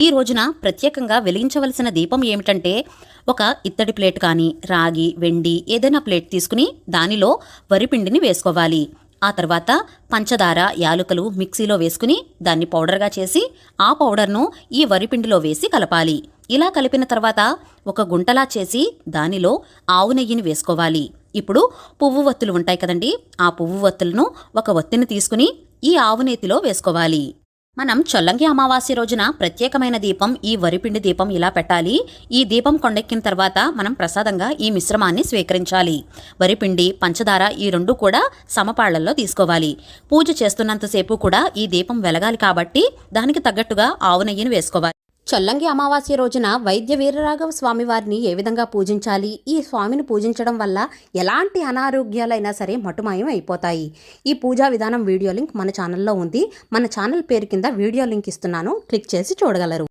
ఈ రోజున ప్రత్యేకంగా వెలిగించవలసిన దీపం ఏమిటంటే ఒక ఇత్తడి ప్లేట్ కానీ రాగి వెండి ఏదైనా ప్లేట్ తీసుకుని దానిలో వరిపిండిని వేసుకోవాలి. ఆ తర్వాత పంచదార యాలుకలు మిక్సీలో వేసుకుని దాన్ని పౌడర్గా చేసి ఆ పౌడర్ను ఈ వరిపిండిలో వేసి కలపాలి. ఇలా కలిపిన తర్వాత ఒక గుంటలా చేసి దానిలో ఆవు నెయ్యిని వేసుకోవాలి. ఇప్పుడు పువ్వు వత్తులు ఉంటాయి కదండి, ఆ పువ్వు వత్తులను ఒక వత్తిని తీసుకుని ఈ ఆవు నేతిలో వేసుకోవాలి. మనం చొల్లంగి అమావాస్య రోజున ప్రత్యేకమైన దీపం ఈ వరిపిండి దీపం ఇలా పెట్టాలి. ఈ దీపం కొండెక్కిన తర్వాత మనం ప్రసాదంగా ఈ మిశ్రమాన్ని స్వీకరించాలి. వరిపిండి పంచదార ఈ రెండు కూడా సమపాళ్లలో తీసుకోవాలి. పూజ చేస్తున్నంతసేపు కూడా ఈ దీపం వెలగాలి కాబట్టి దానికి తగ్గట్టుగా ఆవు నెయ్యిని వేసుకోవాలి. చొల్లంగి అమావాస్య రోజున వైద్య వీరరాఘవ స్వామి వారిని ఏ విధంగా పూజించాలి, ఈ స్వామిని పూజించడం వల్ల ఎలాంటి అనారోగ్యాలైనా సరే మటుమాయం అయిపోతాయి. ఈ పూజా విధానం వీడియో లింక్ మన ఛానల్లో ఉంది. మన ఛానల్ పేరు కింద వీడియో లింక్ ఇస్తున్నాను, క్లిక్ చేసి చూడగలరు.